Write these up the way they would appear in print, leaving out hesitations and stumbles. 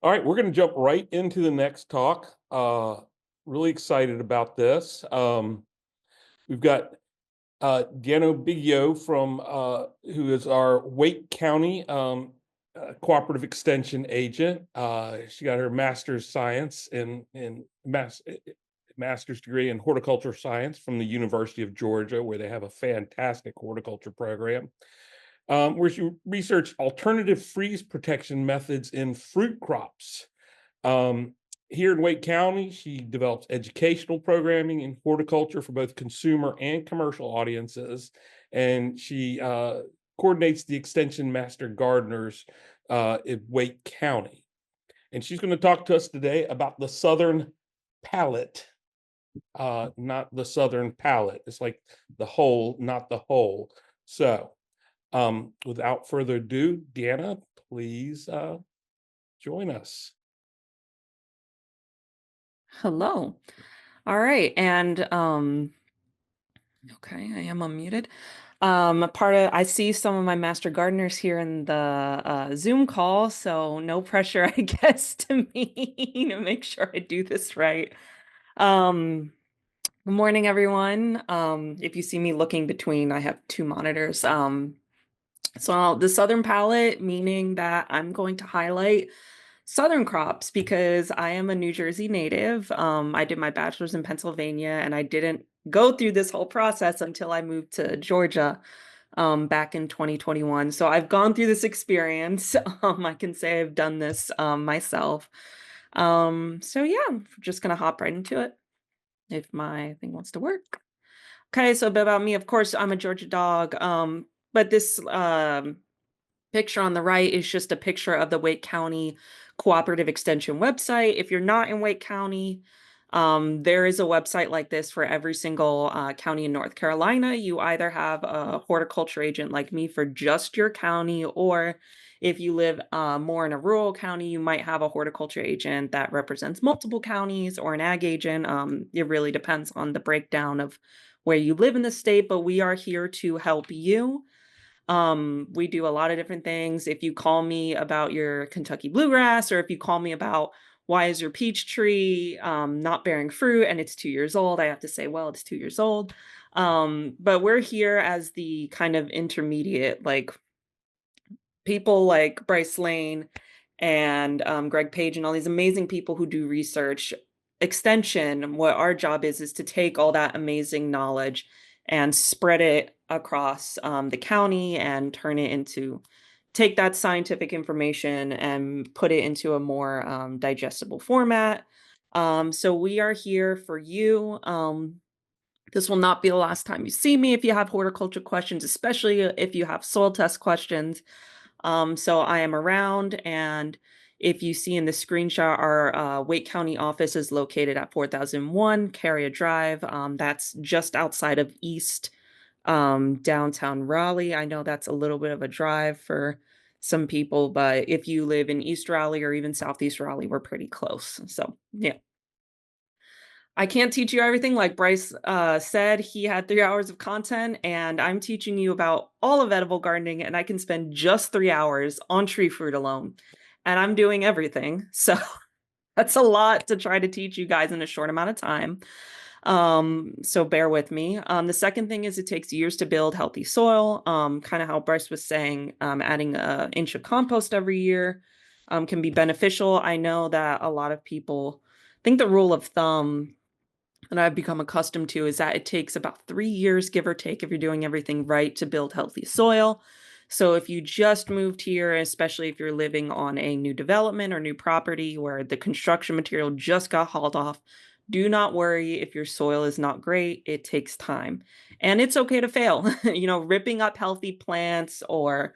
All right, we're going to jump right into the next talk. Really excited about this. We've got Deanna Bigio from who is our Wake County cooperative extension agent. She got her master's science in master's degree in horticulture science from the University of Georgia, where they have a fantastic horticulture program. Where she researched alternative freeze protection methods in fruit crops. Um, Here in Wake County, she develops educational programming in horticulture for both consumer and commercial audiences, and she coordinates the extension master gardeners in Wake County. And she's going to talk to us today about the Southern Palate, not the Southern Palate. It's like the whole, not the whole. So, without further ado, Deanna, please join us. Hello. All right. And okay, I am unmuted. I see some of my master gardeners here in the Zoom call, so no pressure, I guess, to me to make sure I do this right. Um, Good morning, everyone. If you see me looking between, I have two monitors. So the Southern Palette, meaning that I'm going to highlight Southern crops because I am a New Jersey native. I did my bachelor's in Pennsylvania and I didn't go through this whole process until I moved to Georgia back in 2021. So I've gone through this experience. I can say I've done this myself. So yeah, I'm just gonna hop right into it if my thing wants to work. Okay, so a bit about me. Of course, I'm a Georgia dog. But this picture on the right is just a picture of the Wake County Cooperative Extension website. If you're not in Wake County, there is a website like this for every single county in North Carolina. You either have a horticulture agent like me for just your county, or if you live more in a rural county, you might have a horticulture agent that represents multiple counties or an ag agent. It really depends on the breakdown of where you live in the state, but we are here to help you. We do a lot of different things. If you call me about your Kentucky bluegrass, or if you call me about why is your peach tree not bearing fruit and it's 2 years old, I have to say, well, it's 2 years old. But we're here as the kind of intermediate, like people like Bryce Lane and Greg Page and all these amazing people who do research extension. What our job is to take all that amazing knowledge and spread it across the county and turn it into take that scientific information and put it into a more digestible format. So we are here for you. This will not be the last time you see me if you have horticulture questions, especially if you have soil test questions. So I am around, and if you see in the screenshot, our Wake County office is located at 4001 Carrier Drive. That's just outside of East downtown Raleigh. I know that's a little bit of a drive for some people, but if you live in East Raleigh or even Southeast Raleigh, we're pretty close. So yeah. I can't teach you everything. Like Bryce said, he had 3 hours of content, and I'm teaching you about all of edible gardening, and I can spend just 3 hours on tree fruit alone. And I'm doing everything. So that's a lot to try to teach you guys in a short amount of time. So bear with me. The second thing is it takes years to build healthy soil. Kind of how Bryce was saying, adding an inch of compost every year can be beneficial. I know that a lot of people think the rule of thumb that I've become accustomed to is that it takes about 3 years, give or take, if you're doing everything right to build healthy soil. So if you just moved here, especially if you're living on a new development or new property where the construction material just got hauled off, do not worry if your soil is not great. It takes time. And it's okay to fail. Ripping up healthy plants or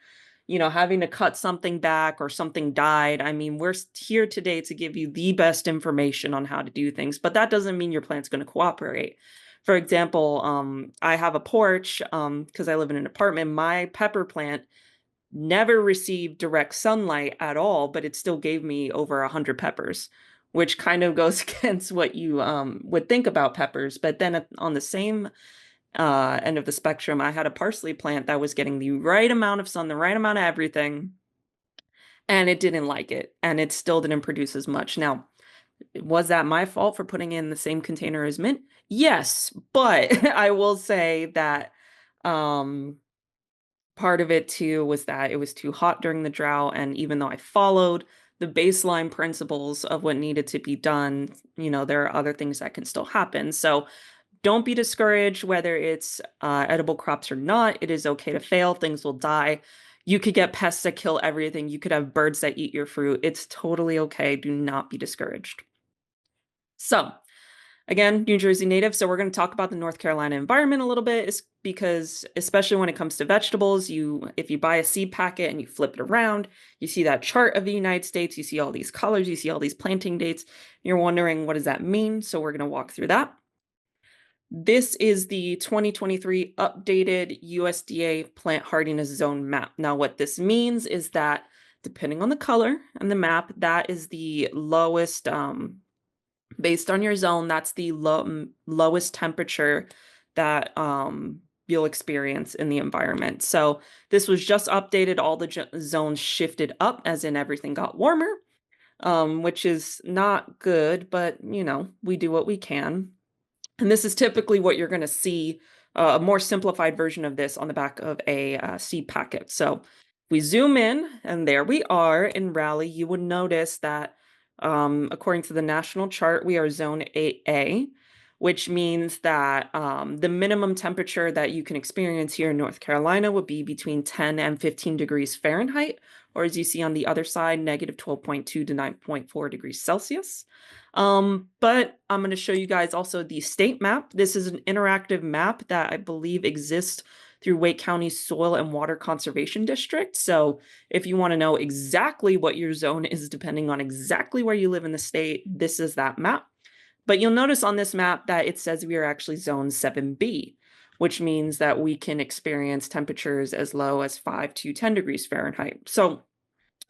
having to cut something back or something died. I mean, we're here today to give you the best information on how to do things, but that doesn't mean your plant's going to cooperate. For example, I have a porch because I live in an apartment. My pepper plant never received direct sunlight at all, but it still gave me over 100 peppers, which kind of goes against what you would think about peppers. But then on the same end of the spectrum, I had a parsley plant that was getting the right amount of sun, the right amount of everything. and it didn't like it, and it still didn't produce as much. Now, was that my fault for putting in the same container as mint? Yes, but I will say that um, part of it too was that it was too hot during the drought, and even though I followed the baseline principles of what needed to be done, there are other things that can still happen. So don't be discouraged whether it's edible crops or not. It is okay to fail. Things will die. You could get pests that kill everything. You could have birds that eat your fruit. It's totally okay. Do not be discouraged. So, again, New Jersey native. So we're going to talk about the North Carolina environment a little bit, is because especially when it comes to vegetables, if you buy a seed packet and you flip it around, you see that chart of the United States, you see all these colors, you see all these planting dates. You're wondering, what does that mean? So we're going to walk through that. This is the 2023 updated USDA plant hardiness zone map. Now, what this means is that depending on the color and the map, that is the lowest, based on your zone, that's the lowest temperature that you'll experience in the environment. So this was just updated. All the zones shifted up, as in everything got warmer, which is not good, but we do what we can. And this is typically what you're going to see, a more simplified version of this on the back of a seed packet. So if we zoom in, and there we are in Raleigh, you would notice that according to the national chart, we are zone 8A, which means that the minimum temperature that you can experience here in North Carolina would be between 10 and 15 degrees Fahrenheit, or as you see on the other side, negative 12.2 to 9.4 degrees Celsius. But I'm going to show you guys also the state map. This is an interactive map that I believe exists through Wake County Soil and Water Conservation District. So if you want to know exactly what your zone is, depending on exactly where you live in the state, this is that map. But you'll notice on this map that it says we are actually zone 7B, which means that we can experience temperatures as low as 5 to 10 degrees Fahrenheit. So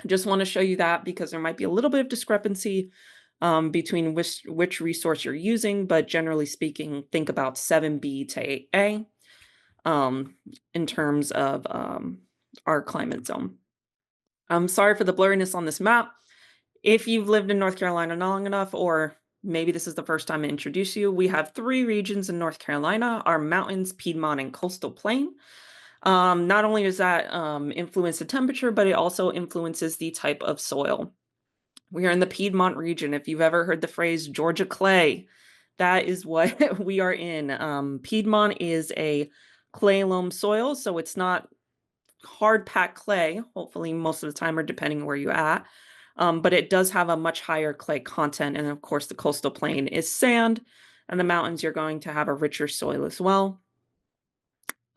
I just want to show you that because there might be a little bit of discrepancy between which resource you're using, but generally speaking, think about 7B to 8A in terms of our climate zone. I'm sorry for the blurriness on this map. If you've lived in North Carolina long enough, or maybe this is the first time I introduce you, we have 3 regions in North Carolina: our mountains, Piedmont, and coastal plain. Not only does that influence the temperature, but it also influences the type of soil. We are in the Piedmont region. If you've ever heard the phrase Georgia clay, that is what we are in. Piedmont is a clay loam soil, so it's not hard packed clay, hopefully most of the time, or depending on where you're at. But it does have a much higher clay content. And of course, the coastal plain is sand, and the mountains, you're going to have a richer soil as well.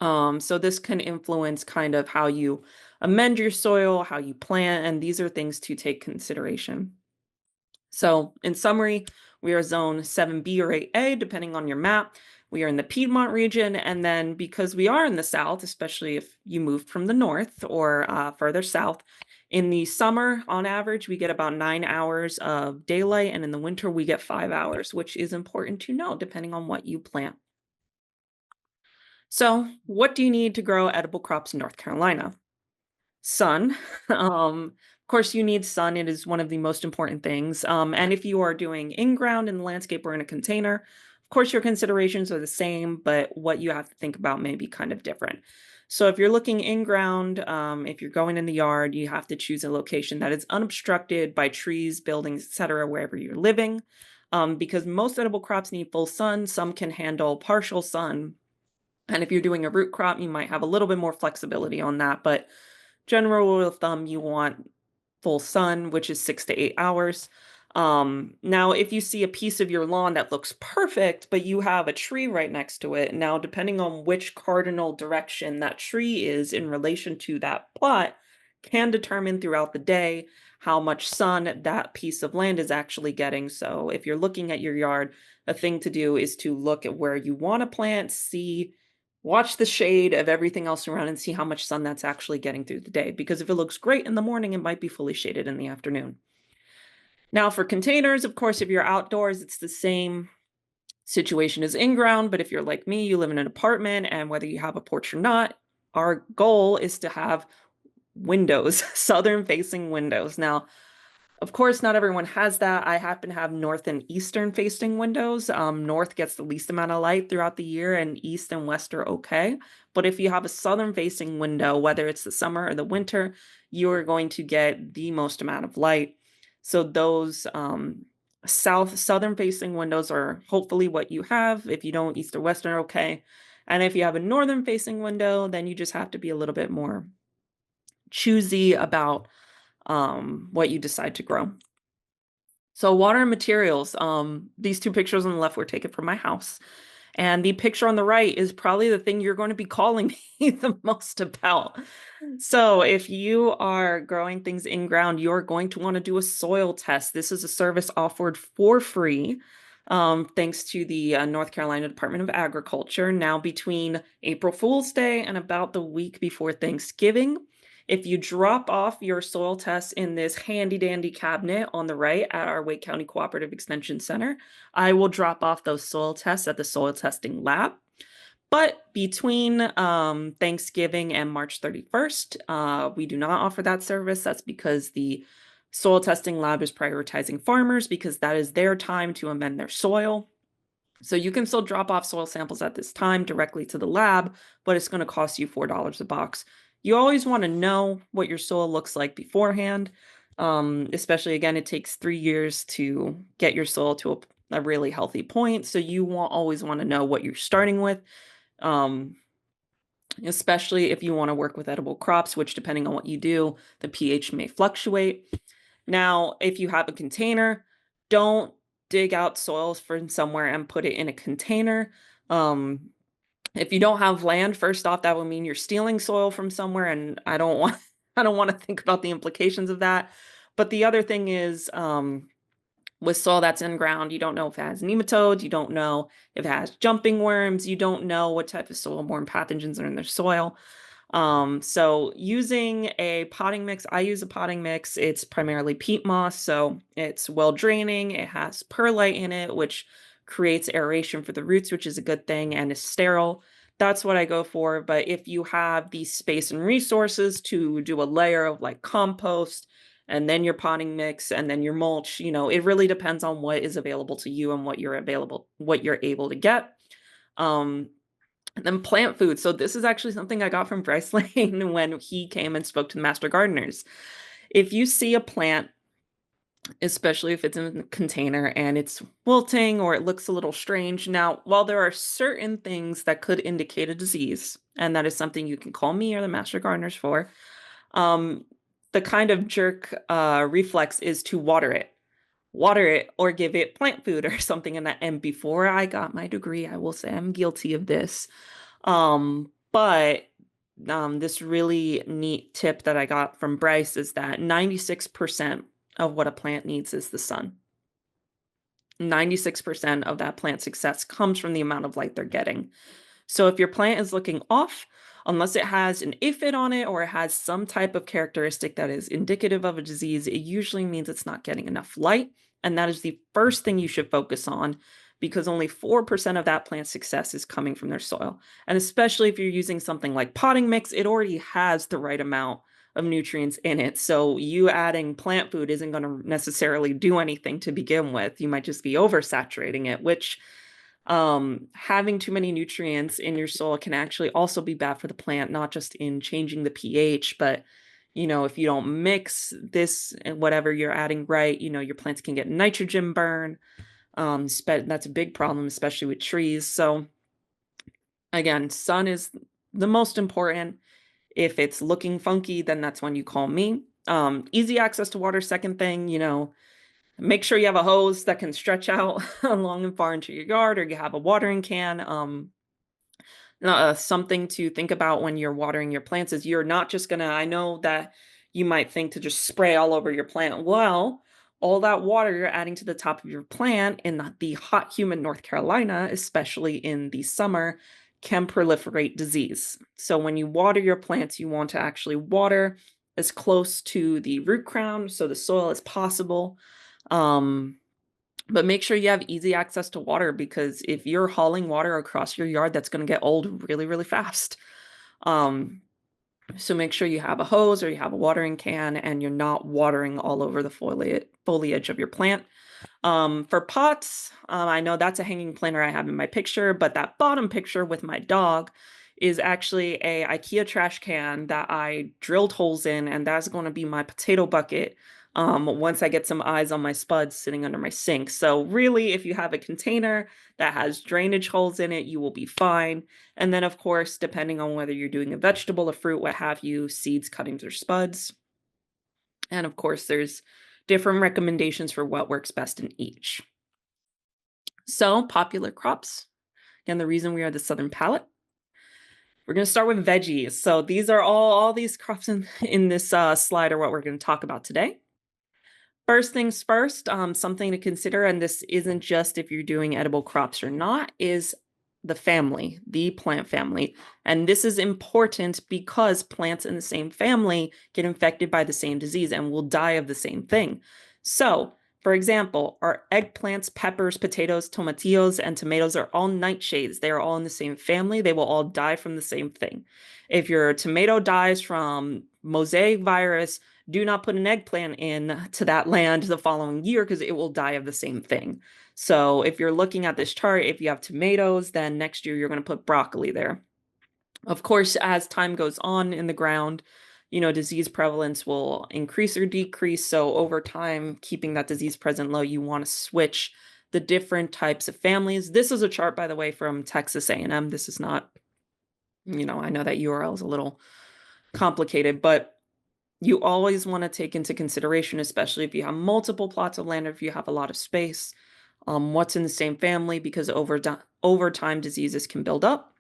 So this can influence kind of how you amend your soil, how you plant, and these are things to take consideration. So in summary, we are zone 7B or 8A, depending on your map. We are in the Piedmont region, and then because we are in the south, especially if you moved from the north or further south, in the summer, on average, we get about 9 hours of daylight, and in the winter, we get 5 hours, which is important to know depending on what you plant. So what do you need to grow edible crops in North Carolina? Sun. Of course, you need sun. It is one of the most important things. And if you are doing in-ground, in the landscape, or in a container, of course, your considerations are the same, but what you have to think about may be kind of different. So if you're looking in-ground, if you're going in the yard, you have to choose a location that is unobstructed by trees, buildings, etc., wherever you're living, because most edible crops need full sun. Some can handle partial sun. And if you're doing a root crop, you might have a little bit more flexibility on that, but general rule of thumb, you want full sun, which is 6 to 8 hours. Now, if you see a piece of your lawn that looks perfect, but you have a tree right next to it, now depending on which cardinal direction that tree is in relation to that plot, can determine throughout the day how much sun that piece of land is actually getting. So if you're looking at your yard, a thing to do is to look at where you want to plant, watch the shade of everything else around, and see how much sun that's actually getting through the day. Because if it looks great in the morning, it might be fully shaded in the afternoon. Now for containers, of course, if you're outdoors, it's the same situation as in-ground. But if you're like me, you live in an apartment, and whether you have a porch or not, our goal is to have windows, southern facing windows. Now, of course, not everyone has that. I happen to have north and eastern facing windows. North gets the least amount of light throughout the year, and east and west are okay. But if you have a southern facing window, whether it's the summer or the winter, you are going to get the most amount of light. So those southern facing windows are hopefully what you have. If you don't, east or western are okay. And if you have a northern facing window, then you just have to be a little bit more choosy about what you decide to grow. So water and materials. These two pictures on the left were taken from my house. And the picture on the right is probably the thing you're going to be calling me the most about. So if you are growing things in ground, you're going to want to do a soil test. This is a service offered for free, thanks to the North Carolina Department of Agriculture. Now between April Fool's Day and about the week before Thanksgiving, if you drop off your soil tests in this handy dandy cabinet on the right at our Wake County Cooperative Extension Center, I will drop off those soil tests at the soil testing lab. But between Thanksgiving and March 31st, we do not offer that service. That's because the soil testing lab is prioritizing farmers because that is their time to amend their soil. So you can still drop off soil samples at this time directly to the lab, but it's going to cost you $4 a box. You always want to know what your soil looks like beforehand. Especially, again, it takes 3 years to get your soil to a really healthy point. So you always want to know what you're starting with, especially if you want to work with edible crops, which depending on what you do, the pH may fluctuate. Now, if you have a container, don't dig out soils from somewhere and put it in a container. If you don't have land, first off, that would mean you're stealing soil from somewhere, and I don't want I don't want to think about the implications of that. But the other thing is, with soil that's in ground, you don't know if it has nematodes, you don't know if it has jumping worms, you don't know what type of soil-borne pathogens are in their soil. So using a potting mix, I use a potting mix. It's primarily peat moss, so it's well draining. It has perlite in it, which creates aeration for the roots, which is a good thing, and is sterile. That's what I go for. But if you have the space and resources to do a layer of like compost and then your potting mix and then your mulch, it really depends on what is available to you and what you're able to get. And then plant food. So this is actually something I got from Bryce Lane when he came and spoke to the master gardeners. If you see a plant, especially if it's in a container and it's wilting or it looks a little strange. Now, while there are certain things that could indicate a disease, and that is something you can call me or the master gardeners for, the kind of jerk reflex is to water it or give it plant food or something in that. And before I got my degree, I will say I'm guilty of this. But this really neat tip that I got from Bryce is that 96% of what a plant needs is the sun. 96% of that plant success comes from the amount of light they're getting. So if your plant is looking off, unless it has an aphid on it or it has some type of characteristic that is indicative of a disease, it usually means it's not getting enough light. And that is the first thing you should focus on, because only 4% of that plant's success is coming from their soil. And especially if you're using something like potting mix, it already has the right amount of nutrients in it. So you adding plant food isn't going to necessarily do anything to begin with. You might just be oversaturating it, which having too many nutrients in your soil can actually also be bad for the plant, not just in changing the pH, but if you don't mix this and whatever you're adding right, your plants can get nitrogen burn. That's a big problem, especially with trees. So again, sun is the most important. If it's looking funky, then that's when you call me. Easy access to water, second thing, make sure you have a hose that can stretch out long and far into your yard, or you have a watering can. Something to think about when you're watering your plants is you're not just gonna, I know that you might think to just spray all over your plant. Well, all that water you're adding to the top of your plant in the hot, humid North Carolina, especially in the summer, can proliferate disease. So when you water your plants, you want to actually water as close to the root crown, so the soil, as possible. But make sure you have easy access to water, because if you're hauling water across your yard, that's going to get old really, really fast. So make sure you have a hose or you have a watering can and you're not watering all over the foliage of your plant. For pots, I know that's a hanging planter I have in my picture, but that bottom picture with my dog is actually a IKEA trash can that I drilled holes in, and that's going to be my potato bucket. Once I get some eyes on my spuds sitting under my sink. So really, if you have a container that has drainage holes in it, you will be fine. And then, of course, depending on whether you're doing a vegetable, a fruit, what have you, seeds, cuttings, or spuds. And of course, there's different recommendations for what works best in each. So, popular crops. Again, the reason we are the Southern Palate. We're going to start with veggies. So these are all these crops in this slide are what we're going to talk about today. First things first, something to consider, and this isn't just if you're doing edible crops or not, is the family, the plant family. And this is important because plants in the same family get infected by the same disease and will die of the same thing. So, for example, our eggplants, peppers, potatoes, tomatillos, and tomatoes are all nightshades. They are all in the same family. They will all die from the same thing. If your tomato dies from mosaic virus, do not put an eggplant in to that land the following year because it will die of the same thing. So if you're looking at this chart, if you have tomatoes, then next year you're going to put broccoli there. Of course, as time goes on in the ground, disease prevalence will increase or decrease. So over time, keeping that disease present low, you want to switch the different types of families. This is a chart, by the way, from Texas A&M. This is not, I know that URL is a little complicated, but you always want to take into consideration, especially if you have multiple plots of land or if you have a lot of space, what's in the same family, because over time diseases can build up.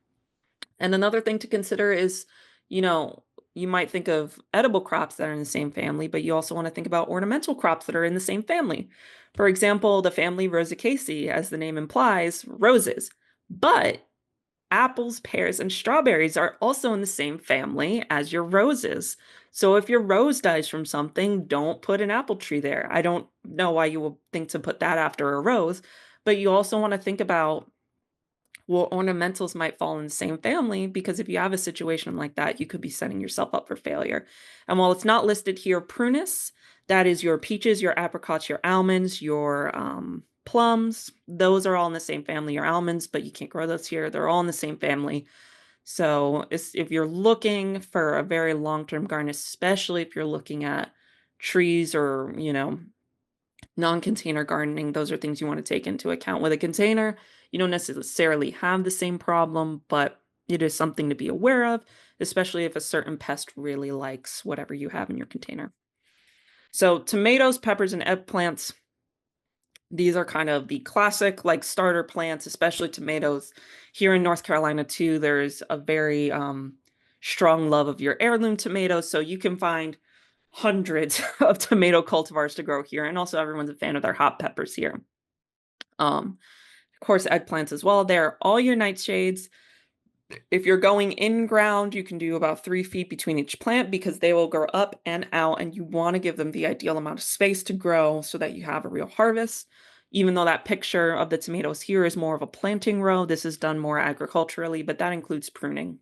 And another thing to consider is, you might think of edible crops that are in the same family, but you also want to think about ornamental crops that are in the same family. For example, the family Rosaceae, as the name implies, roses. But apples, pears, and strawberries are also in the same family as your roses. So if your rose dies from something, don't put an apple tree there. I don't know why you would think to put that after a rose, but you also want to think about, well, ornamentals might fall in the same family, because if you have a situation like that, you could be setting yourself up for failure. And while it's not listed here, prunus, that is your peaches, your apricots, your almonds, your plums, those are all in the same family. Your almonds, but you can't grow those here. They're all in the same family. So if you're looking for a very long-term garden, especially if you're looking at trees or, non-container gardening, those are things you want to take into account. With a container, you don't necessarily have the same problem, but it is something to be aware of, especially if a certain pest really likes whatever you have in your container. So tomatoes, peppers, and eggplants, these are kind of the classic starter plants, especially tomatoes. Here in North Carolina too, there's a very strong love of your heirloom tomatoes. So you can find hundreds of tomato cultivars to grow here. And also everyone's a fan of their hot peppers here. Of course, eggplants as well. They're all your nightshades. If you're going in ground, you can do about 3 feet between each plant because they will grow up and out, and you want to give them the ideal amount of space to grow so that you have a real harvest. Even though that picture of the tomatoes here is more of a planting row, this is done more agriculturally, but that includes pruning.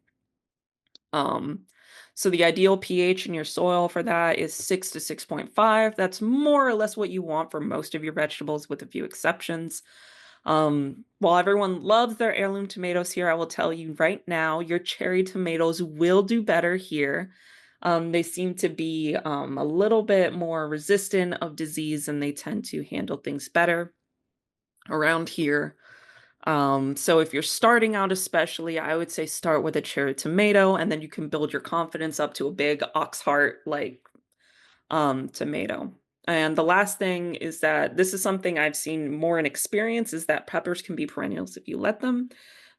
So the ideal pH in your soil for that is 6 to 6.5. That's more or less what you want for most of your vegetables, with a few exceptions. While everyone loves their heirloom tomatoes here, I will tell you right now, your cherry tomatoes will do better here. They seem to be a little bit more resistant of disease, and they tend to handle things better around here. So if you're starting out, especially, I would say start with a cherry tomato, and then you can build your confidence up to a big ox heart tomato. And the last thing is that this is something I've seen more in experience, is that peppers can be perennials if you let them.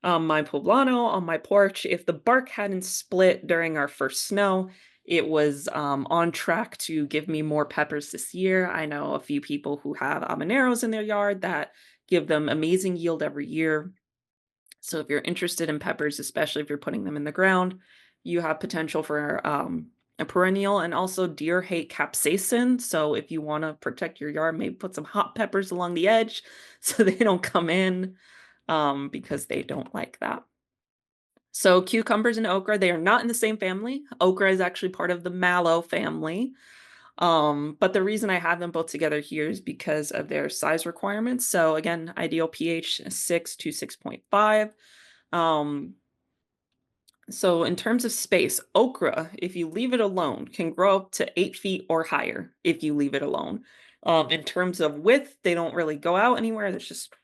My poblano on my porch, if the bark hadn't split during our first snow, it was on track to give me more peppers this year. I know a few people who have habaneros in their yard that give them amazing yield every year. So if you're interested in peppers, especially if you're putting them in the ground, you have potential for a perennial. And also deer hate capsaicin. So if you want to protect your yard, maybe put some hot peppers along the edge so they don't come in because they don't like that. So cucumbers and okra, they are not in the same family. Okra is actually part of the mallow family. But the reason I have them both together here is because of their size requirements. So again, ideal pH 6 to 6.5. Um, so in terms of space, okra, if you leave it alone, can grow up to 8 feet or higher if you leave it alone. In terms of width, they don't really go out anywhere. There's just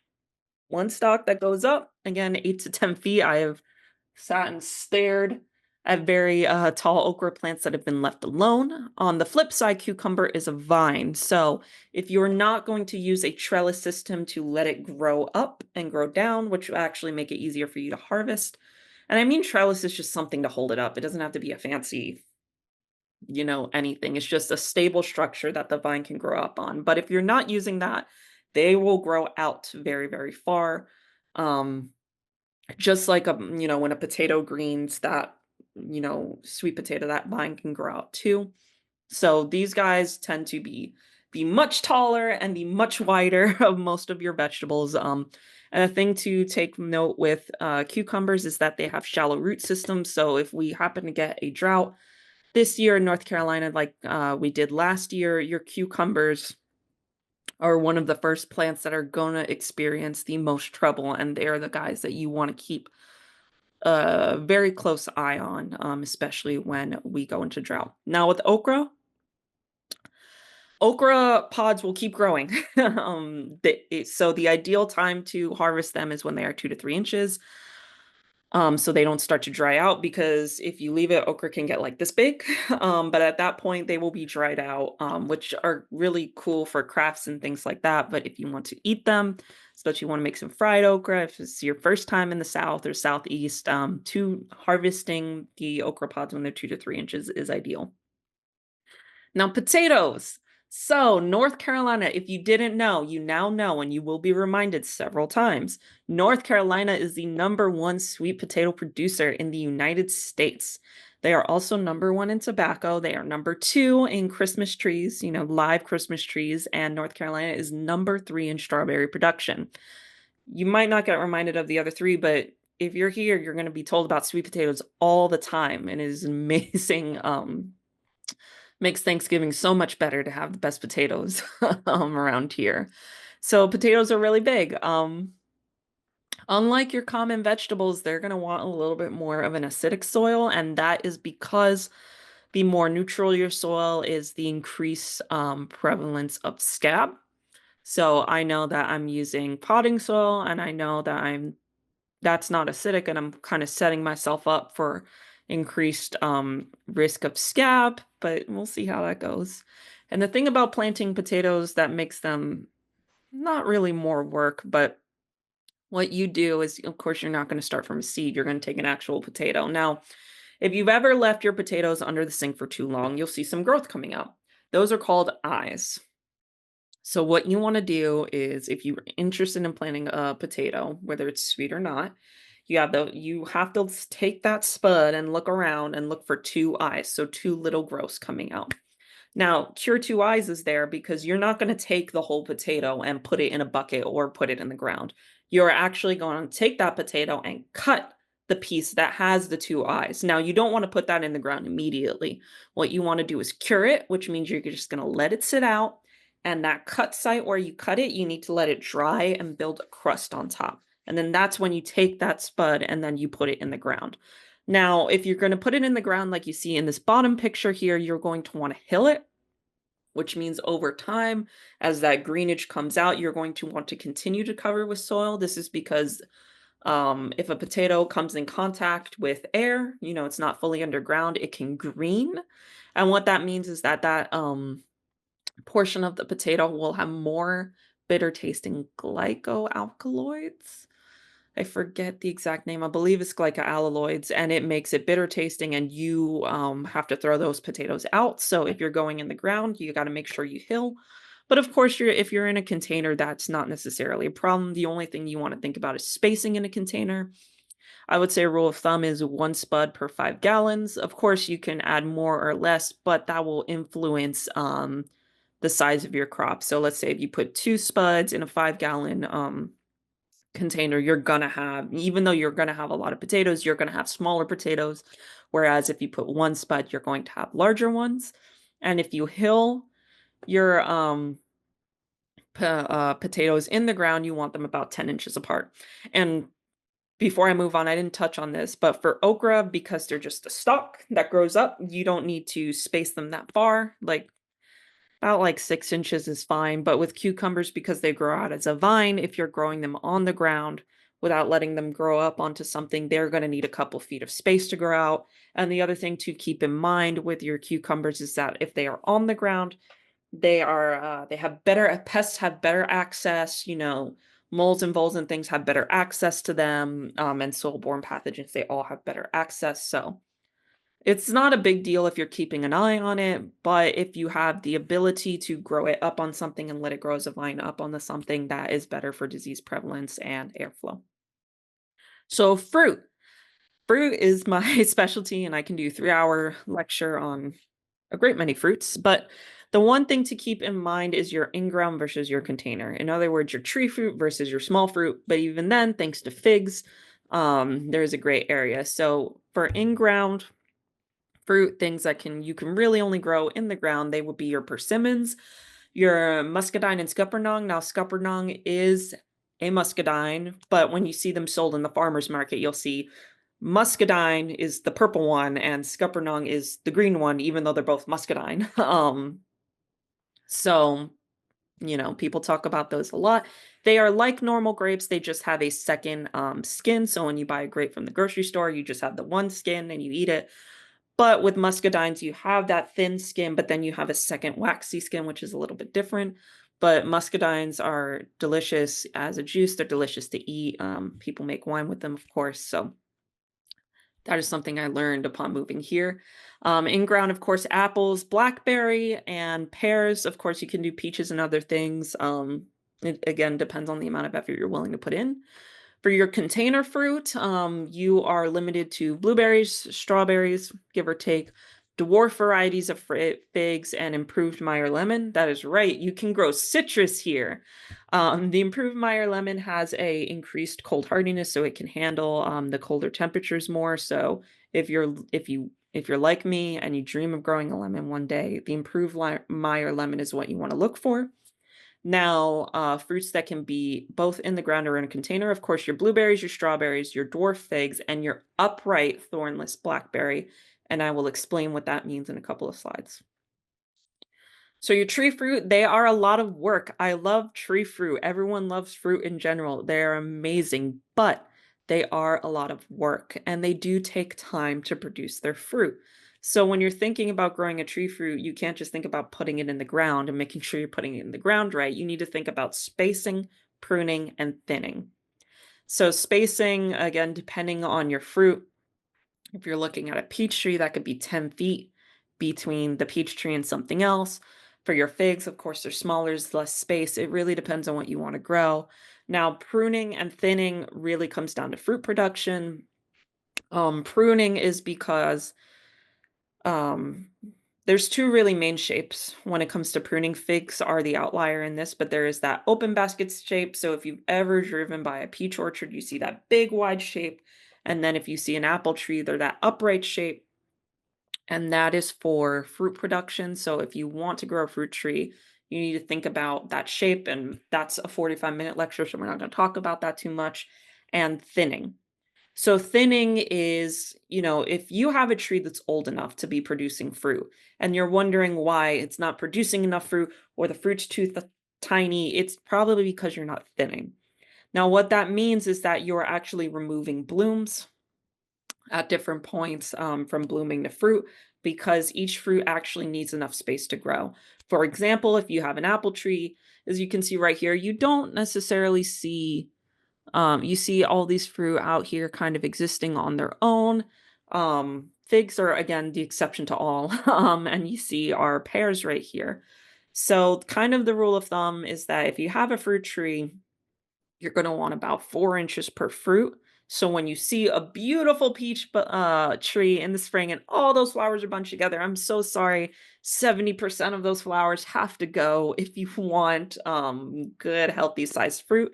one stalk that goes up. Again, 8 to 10 feet. I have sat and stared at very tall okra plants that have been left alone. On the flip side, cucumber is a vine. So if you're not going to use a trellis system to let it grow up and grow down, which will actually make it easier for you to harvest. And I mean, trellis is just something to hold it up. It doesn't have to be a fancy, anything. It's just a stable structure that the vine can grow up on. But if you're not using that, they will grow out very, very far. Um, just like when a potato greens that, sweet potato, that vine can grow out too. So these guys tend to be much taller and be much wider of most of your vegetables. And a thing to take note with cucumbers is that they have shallow root systems. So if we happen to get a drought this year in North Carolina, like we did last year, your cucumbers are one of the first plants that are going to experience the most trouble. And they're the guys that you want to keep a very close eye on, especially when we go into drought. Now with okra pods will keep growing. So the ideal time to harvest them is when they are 2 to 3 inches. So they don't start to dry out, because if you leave it, okra can get like this big. But at that point, they will be dried out, which are really cool for crafts and things like that. But if you want to eat them, especially want to make some fried okra, if it's your first time in the South or Southeast, to harvesting the okra pods when they're 2 to 3 inches is ideal. Now, potatoes. So, North Carolina, if you didn't know, you now know, and you will be reminded several times. North Carolina is the #1 sweet potato producer in the United States. They are also #1 in tobacco. They are #2 in Christmas trees, live Christmas trees, and North Carolina is #3 in strawberry production. You might not get reminded of the other three, but if you're here, you're going to be told about sweet potatoes all the time, and it is amazing. Makes Thanksgiving so much better to have the best potatoes around here. So potatoes are really big. Unlike your common vegetables, they're going to want a little bit more of an acidic soil, and that is because the more neutral your soil is, the increased prevalence of scab. So I know that I'm using potting soil, and I know that that's not acidic, and I'm kind of setting myself up for increased risk of scab, but we'll see how that goes. And the thing about planting potatoes that makes them not really more work, but what you do is, of course, you're not going to start from a seed. You're going to take an actual potato. Now, if you've ever left your potatoes under the sink for too long, you'll see some growth coming out. Those are called eyes. So what you want to do is, if you're interested in planting a potato, whether it's sweet or not, you have to take that spud and look around and look for two eyes, so two little growths coming out. Now, cure two eyes is there because you're not going to take the whole potato and put it in a bucket or put it in the ground. You're actually going to take that potato and cut the piece that has the two eyes. Now, you don't want to put that in the ground immediately. What you want to do is cure it, which means you're just going to let it sit out. And that cut site where you cut it, you need to let it dry and build a crust on top. And then that's when you take that spud and then you put it in the ground. Now, if you're going to put it in the ground like you see in this bottom picture here, you're going to want to hill it, which means over time, as that greenage comes out, you're going to want to continue to cover with soil. This is because if a potato comes in contact with air, it's not fully underground, it can green. And what that means is that portion of the potato will have more bitter tasting glycoalkaloids. I forget the exact name. I believe it's glycoalkaloids, and it makes it bitter tasting, and you have to throw those potatoes out. So if you're going in the ground, you got to make sure you hill. But of course, if you're in a container, that's not necessarily a problem. The only thing you want to think about is spacing in a container. I would say a rule of thumb is 1 spud per 5 gallons. Of course, you can add more or less, but that will influence the size of your crop. So let's say if you put 2 spuds in a 5 gallon container, you're gonna have, even though you're gonna have a lot of potatoes, you're gonna have smaller potatoes. Whereas if you put one spud, you're going to have larger ones. And if you hill your potatoes in the ground, you want them about 10 inches apart. And before I move on, I didn't touch on this, but for okra, because they're just a stalk that grows up, you don't need to space them that far. Like about like 6 inches is fine. But with cucumbers, because they grow out as a vine, if you're growing them on the ground without letting them grow up onto something, they're going to need a couple feet of space to grow out. And the other thing to keep in mind with your cucumbers is that if they are on the ground, they have better, pests have better access, molds and voles and things have better access to them, and soil-borne pathogens, they all have better access. So it's not a big deal if you're keeping an eye on it, but if you have the ability to grow it up on something and let it grow as a vine up on the something, that is better for disease prevalence and airflow. So fruit. Fruit is my specialty, and I can do 3-hour lecture on a great many fruits, but the one thing to keep in mind is your in-ground versus your container. In other words, your tree fruit versus your small fruit. But even then, thanks to figs, there's a gray area. So for in-ground fruit, things that you can really only grow in the ground, they would be your persimmons, your muscadine and scuppernong. Now, scuppernong is a muscadine, but when you see them sold in the farmer's market, you'll see muscadine is the purple one and scuppernong is the green one, even though they're both muscadine. So, people talk about those a lot. They are like normal grapes, they just have a second skin. So when you buy a grape from the grocery store, you just have the one skin and you eat it. But with muscadines, you have that thin skin, but then you have a second waxy skin, which is a little bit different. But muscadines are delicious as a juice. They're delicious to eat. People make wine with them, of course. So that is something I learned upon moving here. In ground, of course, apples, blackberry, and pears. Of course, you can do peaches and other things. It again depends on the amount of effort you're willing to put in. For your container fruit, you are limited to blueberries, strawberries, give or take, dwarf varieties of figs, and improved Meyer lemon. That is right, you can grow citrus here. The improved Meyer lemon has a increased cold hardiness, so it can handle the colder temperatures more. So if you're like me and you dream of growing a lemon one day, the improved Meyer lemon is what you want to look for. Now, fruits that can be both in the ground or in a container, of course, your blueberries, your strawberries, your dwarf figs, and your upright thornless blackberry. And I will explain what that means in a couple of slides. So your tree fruit, they are a lot of work. I love tree fruit. Everyone loves fruit in general. They're amazing, but they are a lot of work and they do take time to produce their fruit. So when you're thinking about growing a tree fruit, you can't just think about putting it in the ground and making sure you're putting it in the ground right. You need to think about spacing, pruning, and thinning. So spacing, again, depending on your fruit, if you're looking at a peach tree, that could be 10 feet between the peach tree and something else. For your figs, of course, they're smaller, there's less space. It really depends on what you want to grow. Now, pruning and thinning really comes down to fruit production. Pruning is because um, there's two really main shapes when it comes to pruning. Figs are the outlier in this, but there is that open basket shape. So if you've ever driven by a peach orchard, you see that big wide shape. And then if you see an apple tree, they're that upright shape. And that is for fruit production. So if you want to grow a fruit tree, you need to think about that shape. And that's a 45-minute lecture, so we're not going to talk about that too much. And thinning. So thinning is, if you have a tree that's old enough to be producing fruit and you're wondering why it's not producing enough fruit or the fruit's too tiny, it's probably because you're not thinning. Now, what that means is that you're actually removing blooms at different points from blooming to fruit because each fruit actually needs enough space to grow. For example, if you have an apple tree, as you can see right here, you don't necessarily see, you see all these fruit out here kind of existing on their own. Figs are, again, the exception to all. And you see our pears right here. So kind of the rule of thumb is that if you have a fruit tree, you're going to want about 4 inches per fruit. So when you see a beautiful peach tree in the spring and all those flowers are bunched together, I'm so sorry. 70% of those flowers have to go if you want good, healthy sized fruit.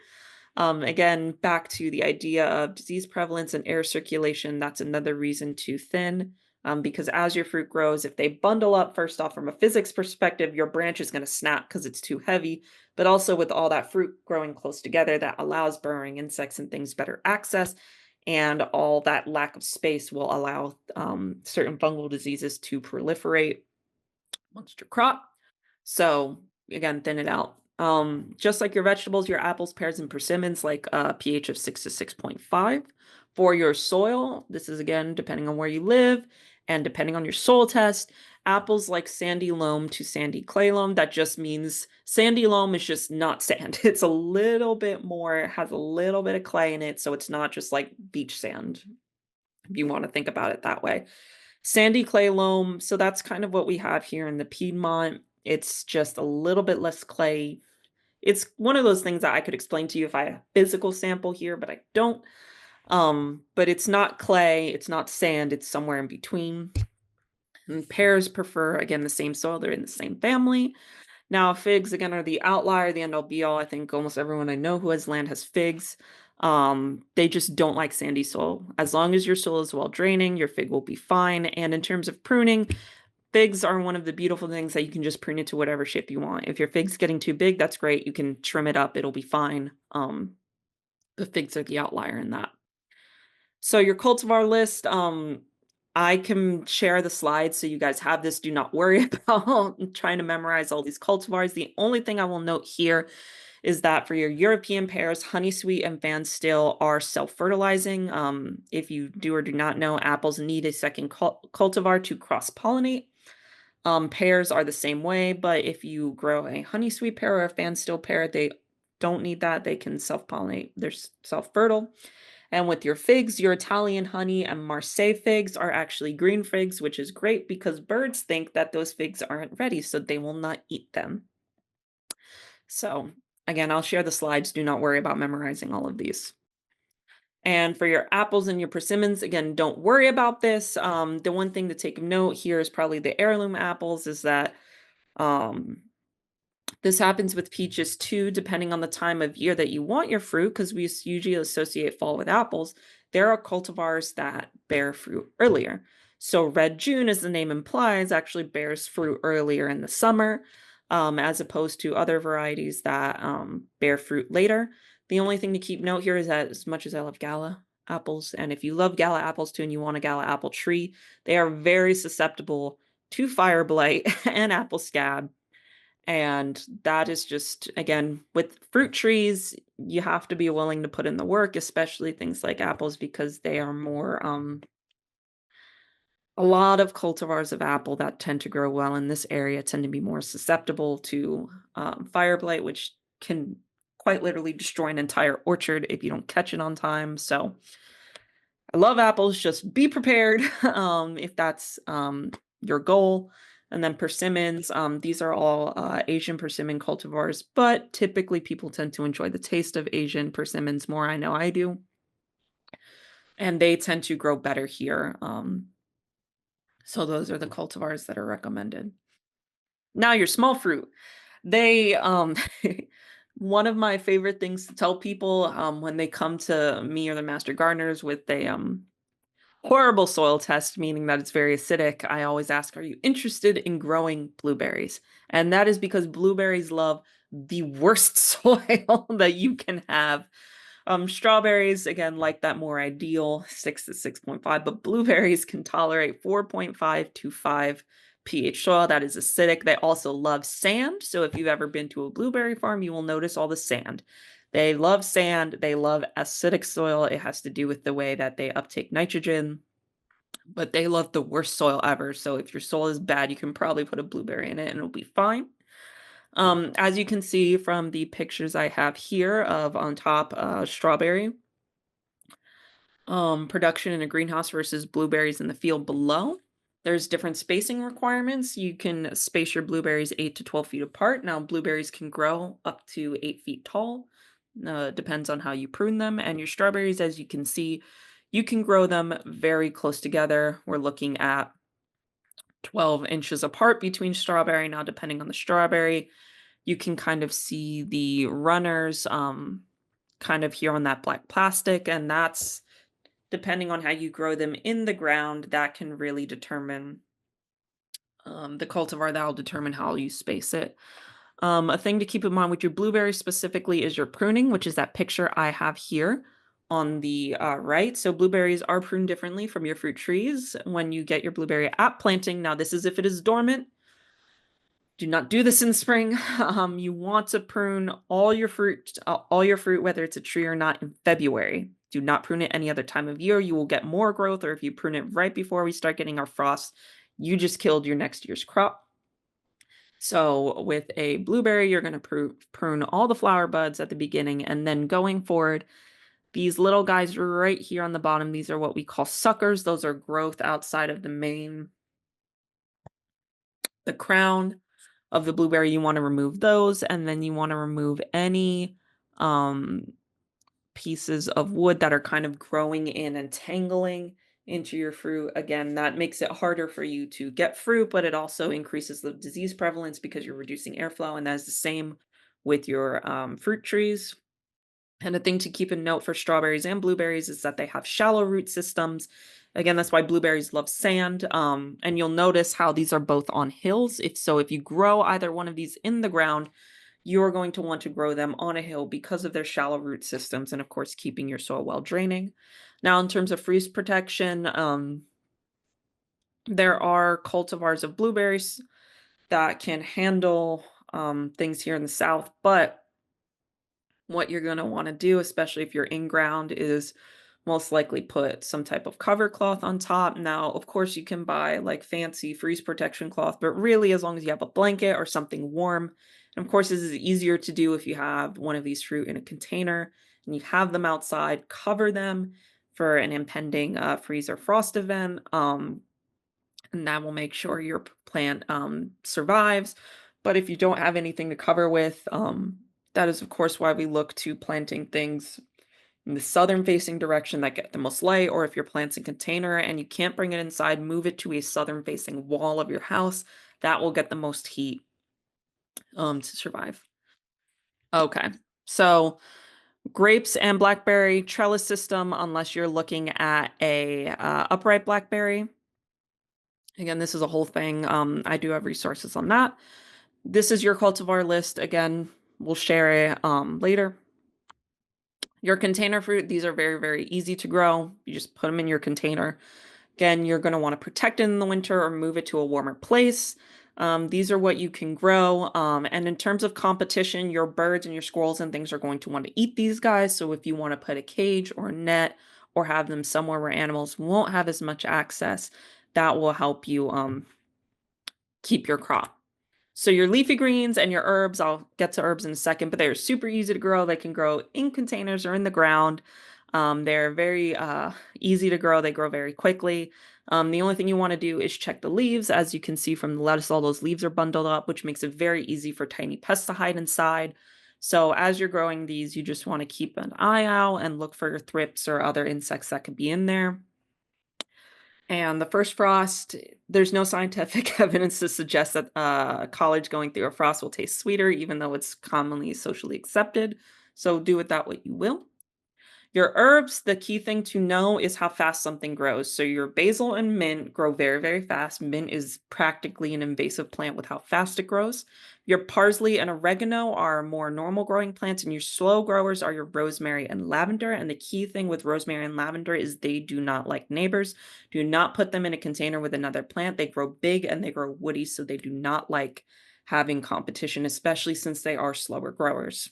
Again, back to the idea of disease prevalence and air circulation, that's another reason to thin. Because as your fruit grows, if they bundle up, first off, from a physics perspective, your branch is going to snap because it's too heavy. But also, with all that fruit growing close together, that allows burrowing insects and things better access. And all that lack of space will allow certain fungal diseases to proliferate amongst your crop. So again, thin it out. Just like your vegetables, your apples, pears, and persimmons, like a pH of 6 to 6.5. For your soil, this is again depending on where you live and depending on your soil test. Apples like sandy loam to sandy clay loam. That just means sandy loam is just not sand. It's a little bit more, has a little bit of clay in it, so it's not just like beach sand, if you want to think about it that way. Sandy clay loam, so that's kind of what we have here in the Piedmont. It's just a little bit less clay. It's one of those things that I could explain to you if I had a physical sample here, but I don't. But it's not clay, it's not sand, it's somewhere in between. And pears prefer, again, the same soil, they're in the same family. Now, figs, again, are the outlier, the end all be all. I think almost everyone I know who has land has figs. They just don't like sandy soil. As long as your soil is well draining, your fig will be fine. And in terms of pruning, figs are one of the beautiful things that you can just prune it to whatever shape you want. If your fig's getting too big, that's great. You can trim it up, it'll be fine. The figs are the outlier in that. So your cultivar list, I can share the slides so you guys have this. Do not worry about trying to memorize all these cultivars. The only thing I will note here is that for your European pears, honey sweet and fan still are self-fertilizing. If you do or do not know, apples need a second cultivar to cross-pollinate. Pears are the same way, but if you grow a honey sweet pear or a fan still pear, they don't need that. They can self-pollinate. They're self-fertile. And with your figs, your Italian honey and Marseille figs are actually green figs, which is great because birds think that those figs aren't ready, so they will not eat them. So again, I'll share the slides. Do not worry about memorizing all of these. And for your apples and your persimmons, again, don't worry about this. The one thing to take note here is probably the heirloom apples is that um, this happens with peaches too, depending on the time of year that you want your fruit, because we usually associate fall with apples. There are cultivars that bear fruit earlier. So Red June, as the name implies, actually bears fruit earlier in the summer, as opposed to other varieties that bear fruit later. The only thing to keep note here is that as much as I love gala apples, and if you love gala apples too and you want a gala apple tree, they are very susceptible to fire blight and apple scab. And that is just, again, with fruit trees, you have to be willing to put in the work, especially things like apples, because they are more, a lot of cultivars of apple that tend to grow well in this area tend to be more susceptible to fire blight, which can quite literally destroy an entire orchard if you don't catch it on time. So I love apples, just be prepared if that's your goal. And then persimmons, these are all Asian persimmon cultivars, but typically people tend to enjoy the taste of Asian persimmons more. I know I do. And they tend to grow better here. So those are the cultivars that are recommended. Now your small fruit. They one of my favorite things to tell people when they come to me or the master gardeners with a horrible soil test, meaning that it's very acidic, I always ask, are you interested in growing blueberries? And that is because blueberries love the worst soil that you can have. Strawberries, again, like that more ideal 6 to 6.5, but blueberries can tolerate 4.5 to 5 pH soil. That is acidic. They also love sand. So if you've ever been to a blueberry farm, you will notice all the sand. They love sand. They love acidic soil. It has to do with the way that they uptake nitrogen, but they love the worst soil ever. So if your soil is bad, you can probably put a blueberry in it and it'll be fine. As you can see from the pictures I have here of on top, strawberry production in a greenhouse versus blueberries in the field below. There's different spacing requirements. You can space your blueberries 8 to 12 feet apart. Now, blueberries can grow up to 8 feet tall. Depends on how you prune them. And your strawberries, as you can see, you can grow them very close together. We're looking at 12 inches apart between strawberry. Now, depending on the strawberry, you can kind of see the runners kind of here on that black plastic, and that's depending on how you grow them in the ground, that can really determine the cultivar that will determine how you space it. A thing to keep in mind with your blueberries specifically is your pruning, which is that picture I have here on the right. So blueberries are pruned differently from your fruit trees when you get your blueberry at planting. Now, this is if it is dormant. Do not do this in spring. You want to prune all your fruit, whether it's a tree or not, in February. Do not prune it any other time of year. You will get more growth, or if you prune it right before we start getting our frost, you just killed your next year's crop. So with a blueberry, you're going to prune all the flower buds at the beginning, and then going forward, these little guys right here on the bottom, these are what we call suckers. Those are growth outside of the crown of the blueberry. You want to remove those, and then you want to remove any um, pieces of wood that are kind of growing in and tangling into your fruit. Again, that makes it harder for you to get fruit, but it also increases the disease prevalence because you're reducing airflow, and that's the same with your fruit trees. And a thing to keep in note for strawberries and blueberries is that they have shallow root systems. Again, that's why blueberries love sand. And you'll notice how these are both on hills. If you grow either one of these in the ground, you're going to want to grow them on a hill because of their shallow root systems and, of course, keeping your soil well draining. Now, in terms of freeze protection, there are cultivars of blueberries that can handle things here in the south, but what you're going to want to do, especially if you're in ground, is most likely put some type of cover cloth on top. Now, of course, you can buy like fancy freeze protection cloth, but really, as long as you have a blanket or something warm, and of course, this is easier to do if you have one of these fruit in a container and you have them outside, cover them for an impending freeze or frost event. And that will make sure your plant survives. But if you don't have anything to cover with, that is, of course, why we look to planting things in the southern facing direction that get the most light, or if your plant's in container and you can't bring it inside, move it to a southern facing wall of your house. That will get the most heat to survive. Okay, so grapes and blackberry trellis system, unless you're looking at a upright blackberry. Again, this is a whole thing. I do have resources on that. This is your cultivar list. Again, we'll share it later. Your container fruit, these are very, very easy to grow. You just put them in your container. Again, you're going to want to protect it in the winter or move it to a warmer place. These are what you can grow. And in terms of competition, your birds and your squirrels and things are going to want to eat these guys. So if you want to put a cage or a net or have them somewhere where animals won't have as much access, that will help you keep your crop. So your leafy greens and your herbs, I'll get to herbs in a second, but they're super easy to grow. They can grow in containers or in the ground. They're very easy to grow. They grow very quickly. The only thing you want to do is check the leaves. As you can see from the lettuce, all those leaves are bundled up, which makes it very easy for tiny pests to hide inside. So as you're growing these, you just want to keep an eye out and look for thrips or other insects that could be in there. And the first frost, there's no scientific evidence to suggest that college going through a frost will taste sweeter, even though it's commonly socially accepted. So do with that what you will. Your herbs, the key thing to know is how fast something grows. So your basil and mint grow very, very fast. Mint is practically an invasive plant with how fast it grows. Your parsley and oregano are more normal growing plants, and your slow growers are your rosemary and lavender. And the key thing with rosemary and lavender is they do not like neighbors. Do not put them in a container with another plant. They grow big and they grow woody, so they do not like having competition, especially since they are slower growers.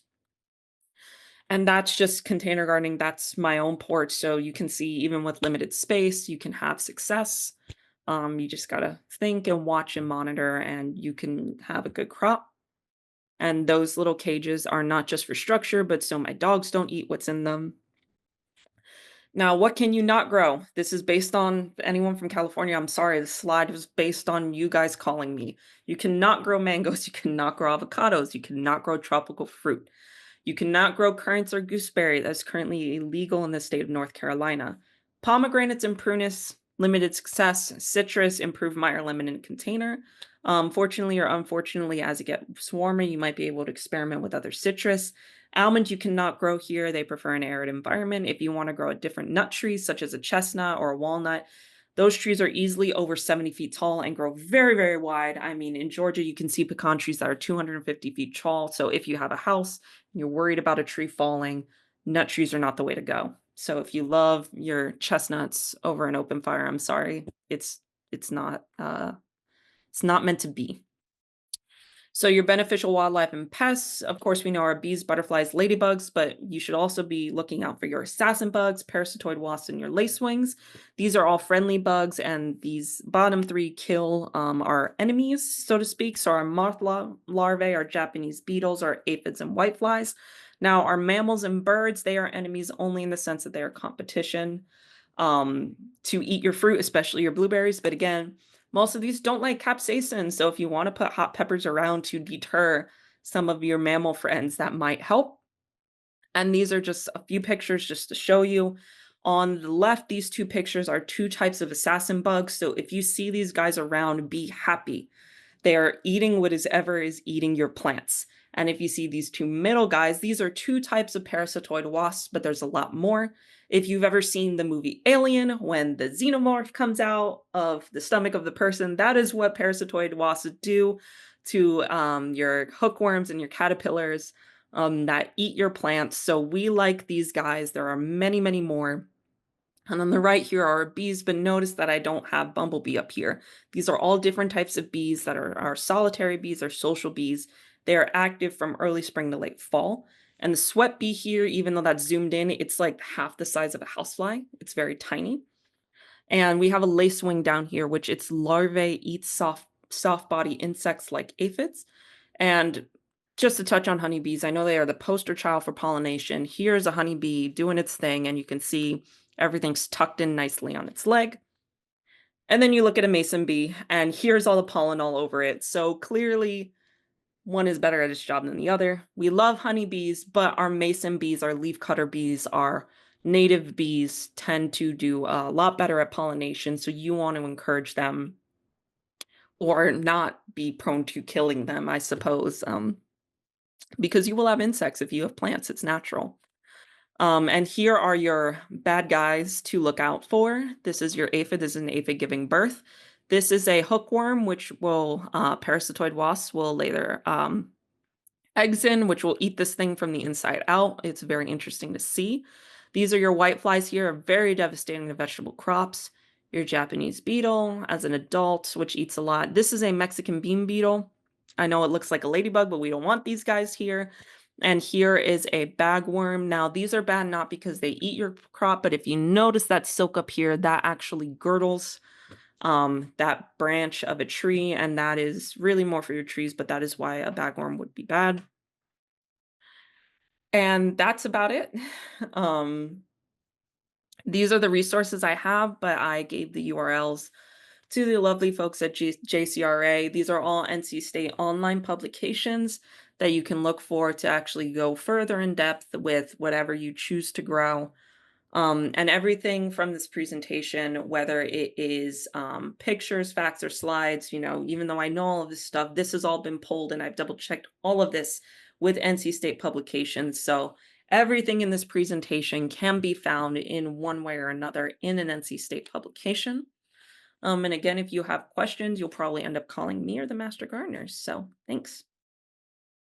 And that's just container gardening. That's my own porch. So you can see, even with limited space, you can have success. You just got to think and watch and monitor, and you can have a good crop. And those little cages are not just for structure, but so my dogs don't eat what's in them. Now, what can you not grow? This is based on anyone from California. I'm sorry, the slide was based on you guys calling me. You cannot grow mangoes. You cannot grow avocados. You cannot grow tropical fruit. You cannot grow currants or gooseberry. That's currently illegal in the state of North Carolina. Pomegranates and prunus, limited success. Citrus, improved Meyer lemon in a container. Fortunately or unfortunately, as it gets warmer, you might be able to experiment with other citrus. Almonds you cannot grow here. They prefer an arid environment. If you want to grow a different nut tree, such as a chestnut or a walnut, those trees are easily over 70 feet tall and grow very, very wide. I mean, in Georgia, you can see pecan trees that are 250 feet tall. So if you have a house and you're worried about a tree falling, nut trees are not the way to go. So if you love your chestnuts over an open fire, I'm sorry, it's not it's not meant to be. So your beneficial wildlife and pests, of course, we know our bees, butterflies, ladybugs, but you should also be looking out for your assassin bugs, parasitoid wasps, and your lacewings. These are all friendly bugs, and these bottom three kill our enemies, so to speak. So our moth larvae, our Japanese beetles, our aphids, and whiteflies. Now, our mammals and birds, they are enemies only in the sense that they are competition um, to eat your fruit, especially your blueberries. But again, most of these don't like capsaicin, so if you wanna put hot peppers around to deter some of your mammal friends, that might help. And these are just a few pictures just to show you. On the left, these two pictures are two types of assassin bugs, so if you see these guys around, be happy. They are eating what is ever is eating your plants. And if you see these two middle guys, these are two types of parasitoid wasps, but there's a lot more. If you've ever seen the movie Alien, when the xenomorph comes out of the stomach of the person, that is what parasitoid wasps do to your hookworms and your caterpillars that eat your plants. So we like these guys. There are many, many more. And on the right here are bees, but notice that I don't have bumblebee up here. These are all different types of bees that are solitary bees or social bees. They are active from early spring to late fall. And the sweat bee here, even though that's zoomed in, it's like half the size of a housefly. It's very tiny. And we have a lacewing down here, which its larvae eat soft body insects like aphids. And just to touch on honeybees, I know they are the poster child for pollination. Here's a honeybee doing its thing, and you can see everything's tucked in nicely on its leg. And then you look at a mason bee, and here's all the pollen all over it. So clearly, one is better at its job than the other. We love honeybees, but our mason bees, our leafcutter bees, our native bees tend to do a lot better at pollination. So you want to encourage them or not be prone to killing them, I suppose, because you will have insects if you have plants. It's natural. And here are your bad guys to look out for. This is your aphid. This is an aphid giving birth. This is a hookworm, which will, parasitoid wasps will lay their eggs in, which will eat this thing from the inside out. It's very interesting to see. These are your whiteflies here, are very devastating to vegetable crops. Your Japanese beetle as an adult, which eats a lot. This is a Mexican bean beetle. I know it looks like a ladybug, but we don't want these guys here. And here is a bagworm. Now, these are bad not because they eat your crop, but if you notice that silk up here, that actually girdles that branch of a tree, and that is really more for your trees, but that is why a bagworm would be bad. And that's about it. Um, these are the resources I have, but I gave the URLs to the lovely folks at JCRA. These are all NC State online publications that you can look for to actually go further in depth with whatever you choose to grow. And everything from this presentation, whether it is pictures, facts, or slides, you know, even though I know all of this stuff, this has all been pulled and I've double checked all of this with NC State publications. So everything in this presentation can be found in one way or another in an NC State publication. And again, if you have questions, you'll probably end up calling me or the Master Gardeners. So thanks.